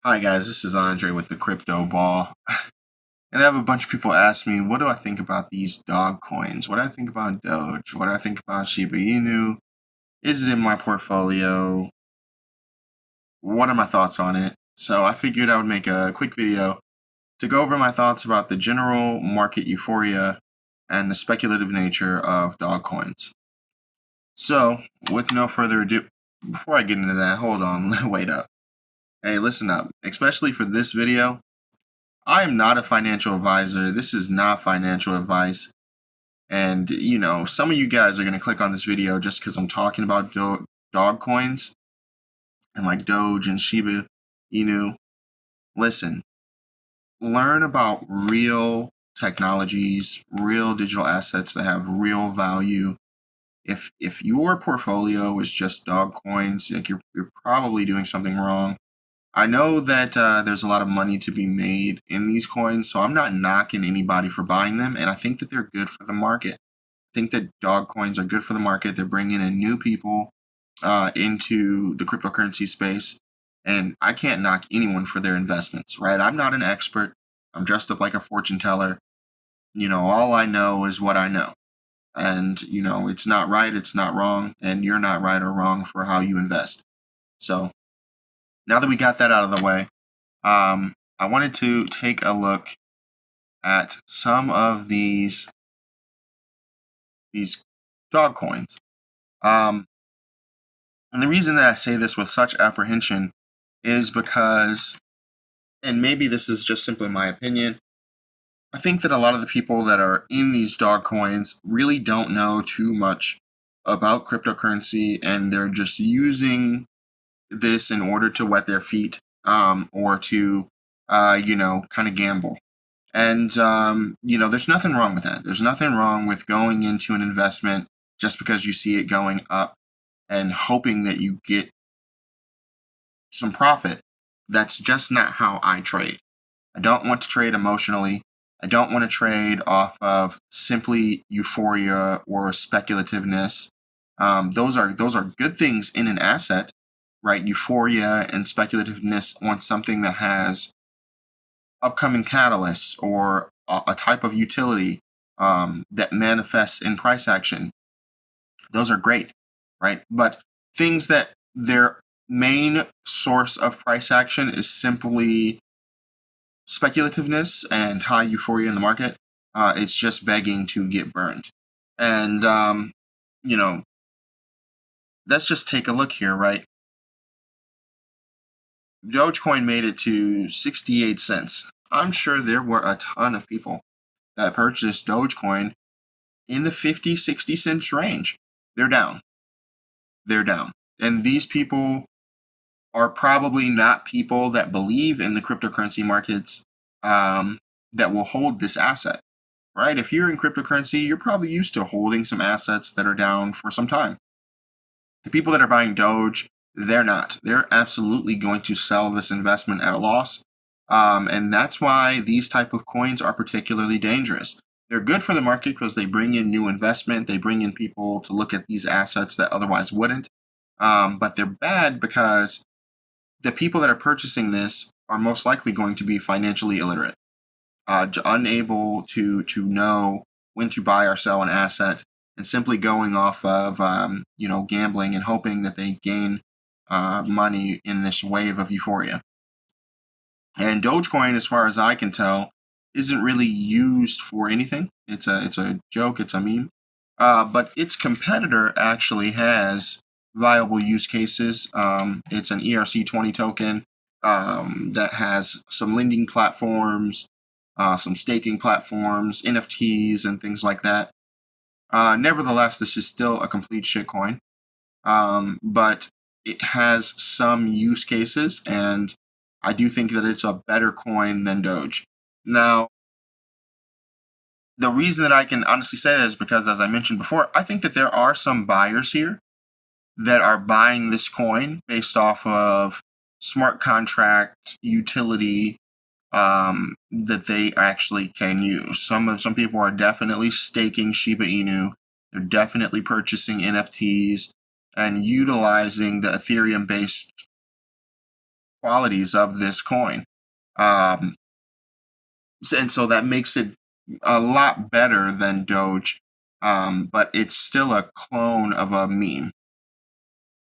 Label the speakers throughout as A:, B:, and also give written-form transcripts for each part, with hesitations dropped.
A: Hi guys, this is Andre with the Crypto Ball. And I have a bunch of people ask me, what do I think about these dog coins? What do I think about Doge? What do I think about Shiba Inu? Is it in my portfolio? What are my thoughts on it? So I figured I would make a quick video to go over my thoughts about the general market euphoria and the speculative nature of dog coins. So, with no further ado, before I get into that, hold on, wait up. Hey, listen up, especially for this video. I am not a financial advisor. This is not financial advice. And, some of you guys are going to click on this video just because I'm talking about dog coins and like Doge and Shiba Inu. Listen, learn about real technologies, real digital assets that have real value. If your portfolio is just dog coins, like you're probably doing something wrong. I know that there's a lot of money to be made in these coins, so I'm not knocking anybody for buying them, and I think that they're good for the market. I think that dog coins are good for the market. They're bringing in new people into the cryptocurrency space, and I can't knock anyone for their investments, right? I'm not an expert. I'm dressed up like a fortune teller. All I know is what I know. And, it's not right, it's not wrong, and you're not right or wrong for how you invest. So, now that we got that out of the way, I wanted to take a look at some of these dog coins. And the reason that I say this with such apprehension is because, and maybe this is just simply my opinion, I think that a lot of the people that are in these dog coins really don't know too much about cryptocurrency, and they're just using this in order to wet their feet or to, kind of gamble. And, there's nothing wrong with that. There's nothing wrong with going into an investment just because you see it going up and hoping that you get some profit. That's just not how I trade. I don't want to trade emotionally. I don't want to trade off of simply euphoria or speculativeness. Those are good things in an asset, right? Euphoria and speculativeness on something that has upcoming catalysts or a type of utility that manifests in price action. Those are great, right? But things that their main source of price action is simply speculativeness and high euphoria in the market, it's just begging to get burned. And, let's just take a look here, right? Dogecoin made it to 68 cents. I'm sure there were a ton of people that purchased Dogecoin in the 50, 60 cents range. They're down. They're down. And these people are probably not people that believe in the cryptocurrency markets that will hold this asset, right? If you're in cryptocurrency, you're probably used to holding some assets that are down for some time. The people that are buying Doge, they're not. They're absolutely going to sell this investment at a loss. And that's why these type of coins are particularly dangerous. They're good for the market because they bring in new investment. They bring in people to look at these assets that otherwise wouldn't. But they're bad because the people that are purchasing this are most likely going to be financially illiterate, unable to know when to buy or sell an asset, and simply going off of gambling and hoping that they gain money in this wave of euphoria. And Dogecoin, as far as I can tell, isn't really used for anything. It's a joke. It's a meme. But its competitor actually has viable use cases. It's an ERC20 token that has some lending platforms, some staking platforms, NFTs, and things like that. Nevertheless, this is still a complete shitcoin, but it has some use cases, and I do think that it's a better coin than Doge. Now, the reason that I can honestly say that is because, as I mentioned before, I think that there are some buyers here that are buying this coin based off of smart contract utility that they actually can use. Some people are definitely staking Shiba Inu. They're definitely purchasing NFTs and utilizing the Ethereum-based qualities of this coin. And so that makes it a lot better than Doge, but it's still a clone of a meme.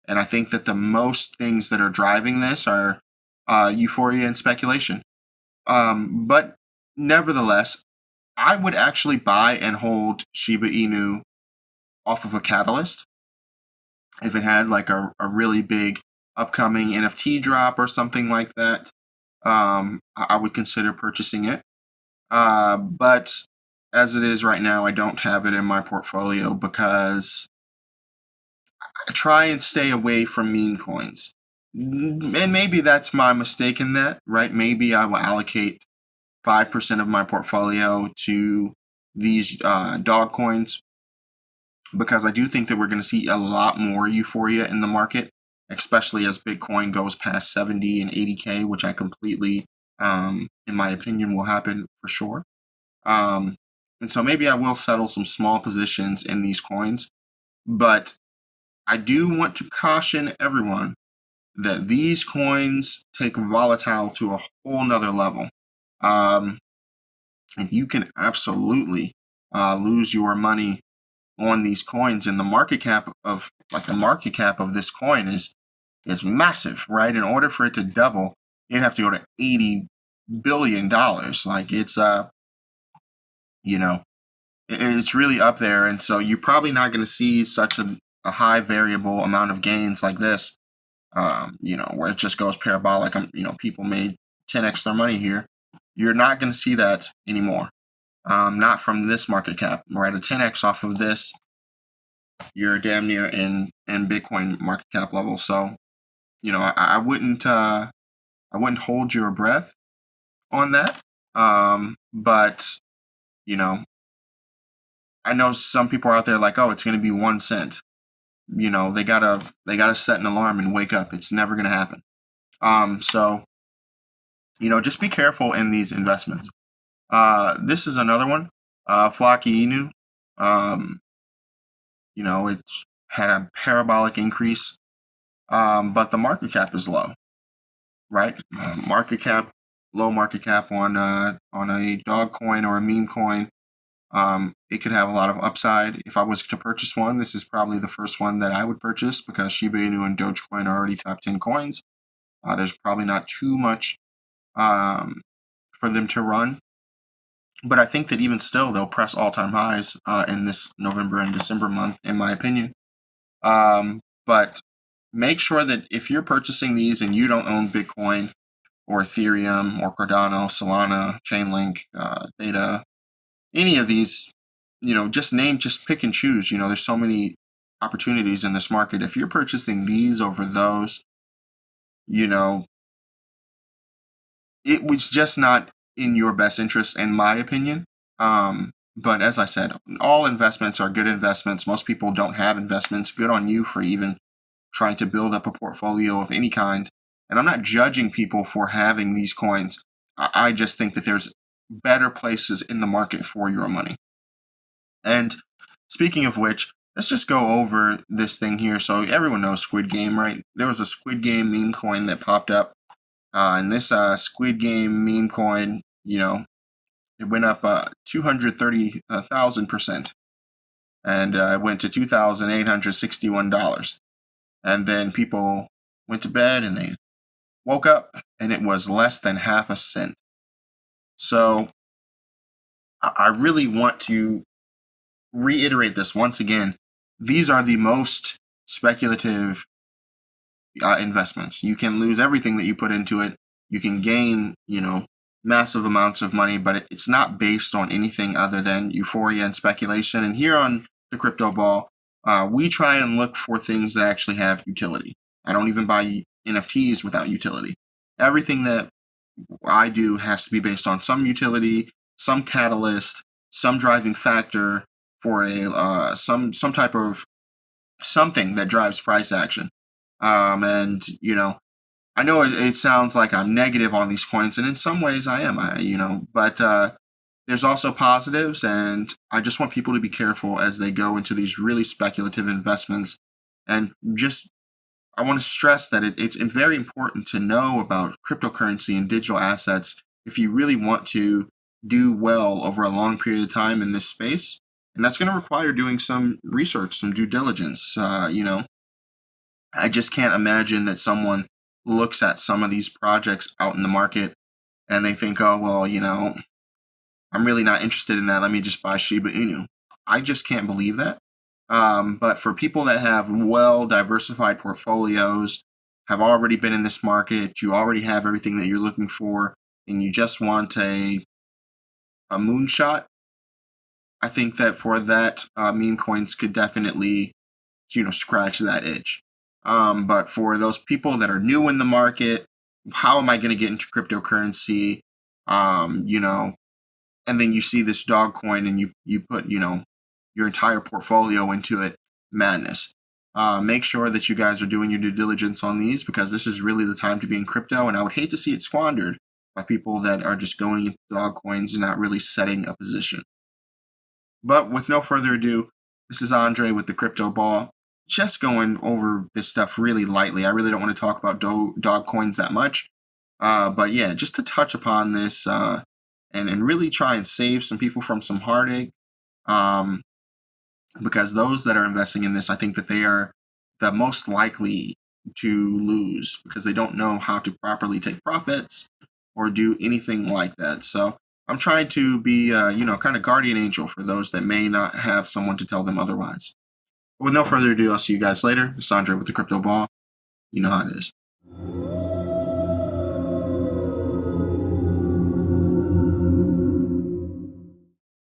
A: And I think that the most things that are driving this are euphoria and speculation. But nevertheless, I would actually buy and hold Shiba Inu off of a catalyst. If it had like a really big upcoming NFT drop or something like that, I would consider purchasing it. But as it is right now, I don't have it in my portfolio because I try and stay away from meme coins. And maybe that's my mistake in that, right? Maybe I will allocate 5% of my portfolio to these dog coins, because I do think that we're going to see a lot more euphoria in the market, especially as Bitcoin goes past 70 and 80K, which I completely, in my opinion, will happen for sure. And so maybe I will settle some small positions in these coins, but I do want to caution everyone that these coins take volatile to a whole nother level. And you can absolutely lose your money on these coins, and the market cap of this coin is massive, right? In order for it to double, you'd have to go to $80 billion. Like it's it's really up there, and so you're probably not going to see such a high variable amount of gains like this, where it just goes parabolic. People made 10x their money here. You're not going to see that anymore. Not from this market cap, right? A 10x off of this, you're damn near in Bitcoin market cap level. So, I wouldn't hold your breath on that. But I know some people are out there like, oh, it's going to be 1 cent. They gotta set an alarm and wake up. It's never going to happen. So, just be careful in these investments. This is another one, Floki Inu. It's had a parabolic increase, but the market cap is low, right? Low market cap on a dog coin or a meme coin. It could have a lot of upside. If I was to purchase one, this is probably the first one that I would purchase, because Shiba Inu and Dogecoin are already top 10 coins. There's probably not too much for them to run. But I think that even still, they'll press all-time highs in this November and December month, in my opinion. But make sure that if you're purchasing these and you don't own Bitcoin or Ethereum or Cardano, Solana, Chainlink, Data, any of these, just pick and choose. There's so many opportunities in this market. If you're purchasing these over those, it was just not in your best interest, in my opinion. But as I said, all investments are good investments. Most people don't have investments. Good on you for even trying to build up a portfolio of any kind. And I'm not judging people for having these coins. I just think that there's better places in the market for your money. And speaking of which, let's just go over this thing here. So everyone knows Squid Game, right? There was a Squid Game meme coin that popped up. And this Squid Game meme coin, it went up 230,000%. And it went to $2,861. And then people went to bed and they woke up and it was less than half a cent. So I really want to reiterate this once again. These are the most speculative investments. You can lose everything that you put into it. You can gain, massive amounts of money, but it's not based on anything other than euphoria and speculation. And here on the Crypto Ball, we try and look for things that actually have utility. I don't even buy NFTs without utility. Everything that I do has to be based on some utility, some catalyst, some driving factor for some type of something that drives price action. And I know it sounds like I'm negative on these coins, and in some ways I am. But there's also positives, and I just want people to be careful as they go into these really speculative investments, and just I want to stress that it's very important to know about cryptocurrency and digital assets if you really want to do well over a long period of time in this space. And that's going to require doing some research, some due diligence. I just can't imagine that someone looks at some of these projects out in the market and they think, oh, well, I'm really not interested in that. Let me just buy Shiba Inu. I just can't believe that. But for people that have well diversified portfolios, have already been in this market, you already have everything that you're looking for, and you just want a moonshot, I think that for that, meme coins could definitely, scratch that itch. But for those people that are new in the market, how am I going to get into cryptocurrency? And then you see this dog coin and you put, your entire portfolio into it. Madness. Make sure that you guys are doing your due diligence on these, because this is really the time to be in crypto, and I would hate to see it squandered by people that are just going into dog coins and not really setting a position. But with no further ado, this is Andre with the Crypto Ball, just going over this stuff really lightly. I really don't want to talk about dog coins that much. But yeah, just to touch upon this and really try and save some people from some heartache. Because those that are investing in this, I think that they are the most likely to lose because they don't know how to properly take profits or do anything like that. So I'm trying to be, kind of guardian angel for those that may not have someone to tell them otherwise. But with no further ado, I'll see you guys later. This is Andre with the Crypto Ball. You know how it is.